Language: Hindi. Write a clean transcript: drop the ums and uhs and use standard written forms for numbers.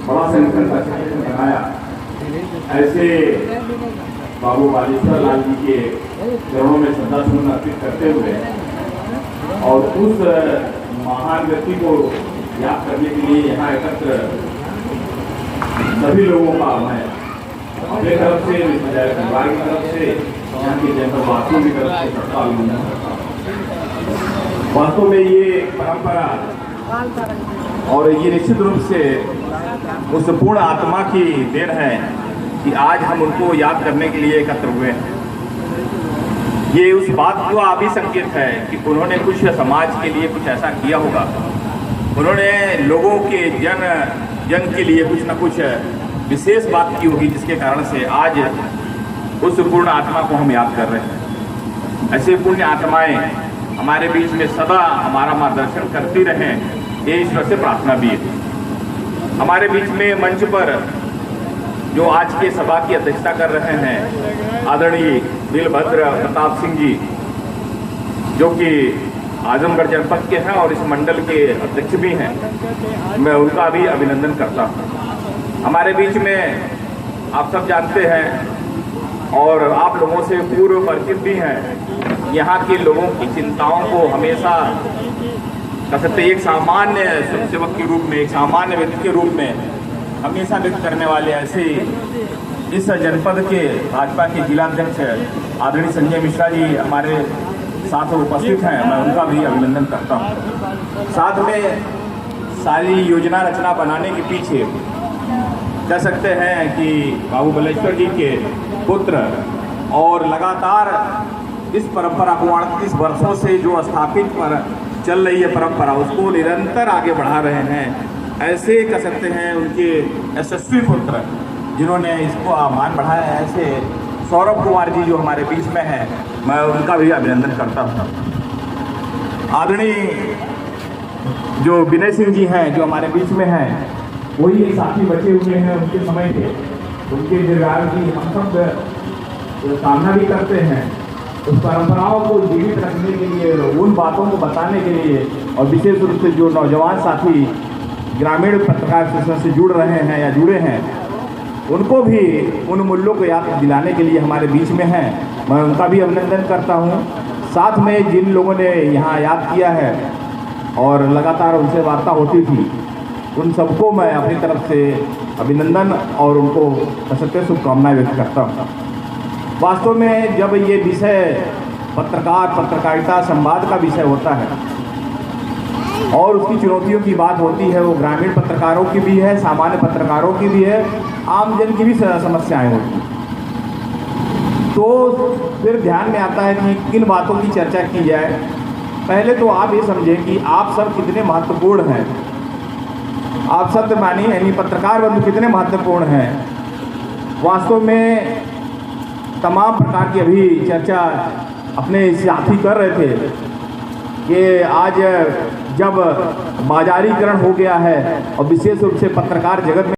बड़ा संगठन बनाया, ऐसे बाबू बालेश्वर लाल जी के चरणों में श्रद्धासुमन अर्पित करते हुए और उस महान व्यक्ति को याद करने के लिए यहाँ एकत्र सभी लोगों का मैं अपने तरफ से, परिवार की तरफ से, यहाँ के जनपदवासियों की तरफ से करता अभिनंदन करता हूँ। वास्तव में ये परंपरा और ये निश्चित रूप से उस पूर्ण आत्मा की देन है कि आज हम उनको याद करने के लिए एकत्र हुए हैं। ये उस बात का भी संकेत है कि उन्होंने कुछ समाज के लिए कुछ ऐसा किया होगा, उन्होंने लोगों के जन के लिए कुछ न कुछ विशेष बात की होगी, जिसके कारण से आज उस पूर्ण आत्मा को हम याद कर रहे हैं। ऐसे पुण्य आत्माएं हमारे बीच में सदा हमारा मार्गदर्शन करती रहें, ये ईश्वर से प्रार्थना भी है। हमारे बीच में मंच पर जो आज के सभा की अध्यक्षता कर रहे हैं आदरणीय वीरभद्र प्रताप सिंह जी, जो कि आजमगढ़ जनपद के हैं और इस मंडल के अध्यक्ष भी हैं, मैं उनका भी अभिनंदन करता हूं। हमारे बीच में आप सब जानते हैं और आप लोगों से पूर्व परिचित भी हैं, यहाँ के लोगों की चिंताओं को हमेशा कह सकते एक सामान्य स्वयंसेवक के रूप में, एक सामान्य व्यक्ति के रूप में हमेशा व्यक्त करने वाले ऐसे इस जनपद के भाजपा के जिलाध्यक्ष आदरणीय संजय मिश्रा जी हमारे साथ उपस्थित हैं, मैं उनका भी अभिनंदन करता हूं। साथ में सारी योजना रचना बनाने के पीछे कह सकते हैं कि बाबू बालेश्वर जी के पुत्र और लगातार इस परंपरा को 38 वर्षों से जो स्थापित पर चल रही है परंपरा, उसको निरंतर आगे बढ़ा रहे हैं। ऐसे कह सकते हैं उनके यशस्वी पुत्र जिन्होंने इसको मान बढ़ाया है, ऐसे सौरभ कुमार जी जो हमारे बीच में हैं, मैं उनका भी अभिनंदन करता हूँ। आदरणीय जो विनय सिंह जी हैं जो हमारे बीच में हैं, वही एक साथी बचे हुए हैं उनके समय के, उनके दीर्घायु की हम सब कामना भी करते हैं। उस परंपराओं को जीवित रखने के लिए, उन बातों को बताने के लिए, और विशेष रूप से जो नौजवान साथी ग्रामीण पत्रकार से जुड़ रहे हैं या जुड़े हैं, उनको भी उन मूल्यों को याद दिलाने के लिए हमारे बीच में हैं, मैं उनका भी अभिनंदन करता हूं। साथ में जिन लोगों ने यहाँ याद किया है और लगातार उनसे वार्ता होती थी, उन सबको मैं अपनी तरफ से अभिनंदन और उनको सच्चे शुभकामनाएं व्यक्त करता हूँ। वास्तव में जब ये विषय पत्रकारिता संवाद का विषय होता है और उसकी चुनौतियों की बात होती है, वो ग्रामीण पत्रकारों की भी है, सामान्य पत्रकारों की भी है, आम जन की भी समस्याएं होती हैं, तो फिर ध्यान में आता है कि किन बातों की चर्चा की जाए। पहले तो आप ये समझें कि आप सब कितने महत्वपूर्ण हैं, आप सत्यमानी यानी पत्रकार बंधु कितने महत्वपूर्ण हैं। वास्तव में तमाम प्रकार की अभी चर्चा अपने साथी कर रहे थे कि आज जब बाजारीकरण हो गया है और विशेष रूप से पत्रकार जगत में